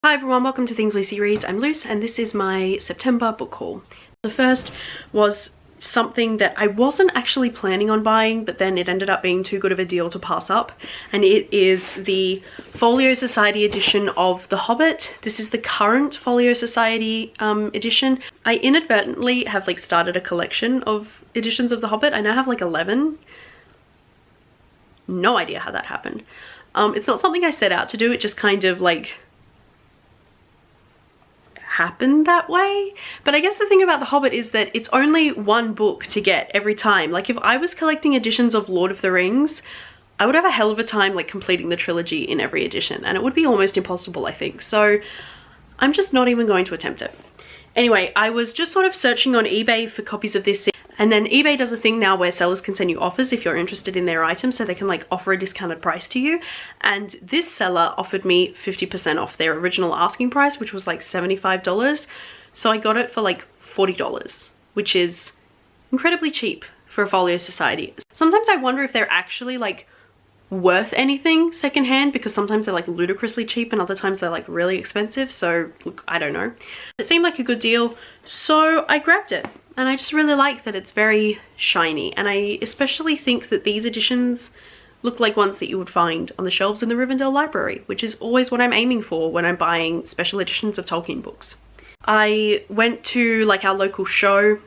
Hi everyone, welcome to Things Lucy Reads. I'm Luce and this is my September book haul. The first was something that I wasn't actually planning on buying, but then it ended up being too good of a deal to pass up, and it is the Folio Society edition of The Hobbit. This is the current Folio Society edition. I inadvertently have started a collection of editions of The Hobbit. I now have 11. No idea how that happened. It's not something I set out to do, it just kind of happened that way. But I guess the thing about The Hobbit is that it's only one book to get every time. If I was collecting editions of Lord of the Rings, I would have a hell of a time completing the trilogy in every edition, and it would be almost impossible, I think. So I'm just not even going to attempt it. Anyway, I was just sort of searching on eBay for copies of this, and then eBay does a thing now where sellers can send you offers if you're interested in their items, so they can offer a discounted price to you. And this seller offered me 50% off their original asking price, which was $75. So I got it for $40, which is incredibly cheap for a Folio Society. Sometimes I wonder if they're actually worth anything secondhand, because sometimes they're ludicrously cheap and other times they're really expensive. So look, I don't know. It seemed like a good deal, so I grabbed it. And I just really like that it's very shiny, and I especially think that these editions look like ones that you would find on the shelves in the Rivendell Library, which is always what I'm aiming for when I'm buying special editions of Tolkien books. I went to our local show,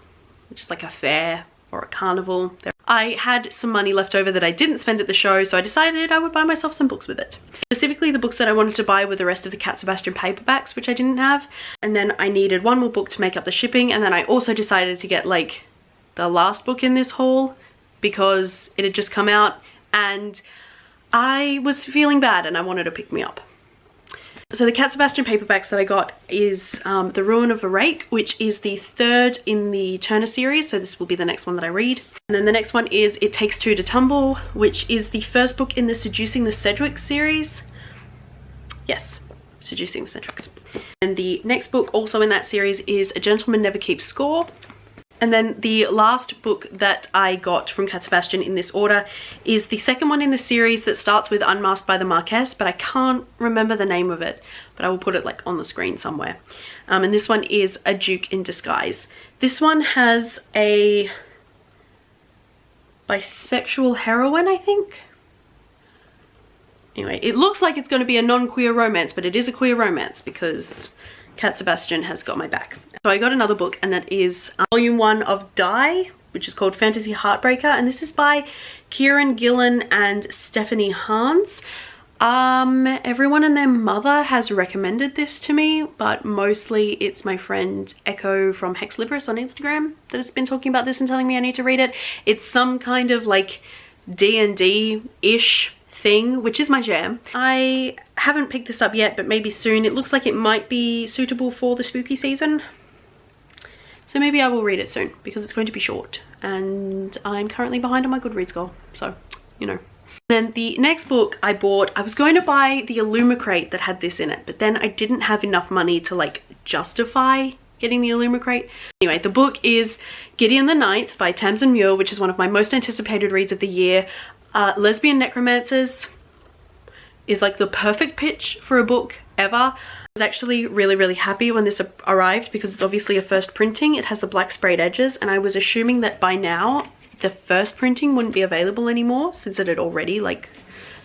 which is a fair or a carnival. I had some money left over that I didn't spend at the show, so I decided I would buy myself some books with it. Specifically, the books that I wanted to buy were the rest of the Cat Sebastian paperbacks, which I didn't have. And then I needed one more book to make up the shipping, and then I also decided to get the last book in this haul because it had just come out and I was feeling bad and I wanted to pick me up. So the Cat Sebastian paperbacks that I got is The Ruin of a Rake, which is the third in the Turner series, so this will be the next one that I read. And then the next one is It Takes Two to Tumble, which is the first book in the Seducing the Sedgwicks series. Yes, Seducing the Sedgwicks. And the next book also in that series is A Gentleman Never Keeps Score. And then the last book that I got from Cat Sebastian in this order is the second one in the series that starts with Unmasked by the Marquess, but I can't remember the name of it, but I will put it on the screen somewhere. And this one is A Duke in Disguise. This one has a bisexual heroine, I think. Anyway, it looks like it's going to be a non-queer romance, but it is a queer romance because Cat Sebastian has got my back. So I got another book, and that is volume 1 of Die, which is called Fantasy Heartbreaker, and this is by Kieran Gillen and Stephanie Hans. Everyone and their mother has recommended this to me, but mostly it's my friend Echo from Hexlibrus on Instagram that has been talking about this and telling me I need to read it. It's some kind of D&D-ish thing, which is my jam. I haven't picked this up yet, but maybe soon. It looks like it might be suitable for the spooky season, so maybe I will read it soon because it's going to be short and I'm currently behind on my Goodreads goal, so you know. Then the next book I bought, I was going to buy the Illumicrate that had this in it, but then I didn't have enough money to justify getting the Illumicrate. Anyway, the book is Gideon the Ninth by Tamsin Muir, which is one of my most anticipated reads of the year. Lesbian Necromancers is the perfect pitch for a book ever. I was actually really happy when this arrived because it's obviously a first printing. It has the black sprayed edges, and I was assuming that by now the first printing wouldn't be available anymore since it had already I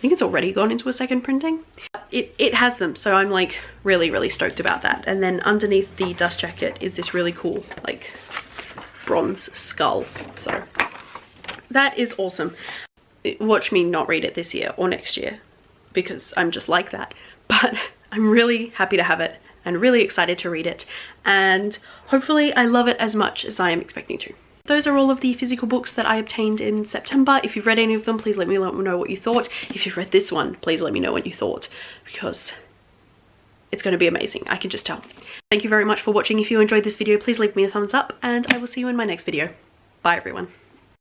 think it's already gone into a second printing. It has them, so I'm really stoked about that. And then underneath the dust jacket is this really cool bronze skull, so that is awesome. Watch me not read it this year or next year because I'm just like that, but I'm really happy to have it and really excited to read it, and hopefully I love it as much as I am expecting to. Those are all of the physical books that I obtained in September. If you've read any of them, please let me know what you thought. If you've read this one, please let me know what you thought, because it's going to be amazing, I can just tell. Thank you very much for watching. If you enjoyed this video, please leave me a thumbs up, and I will see you in my next video. Bye everyone.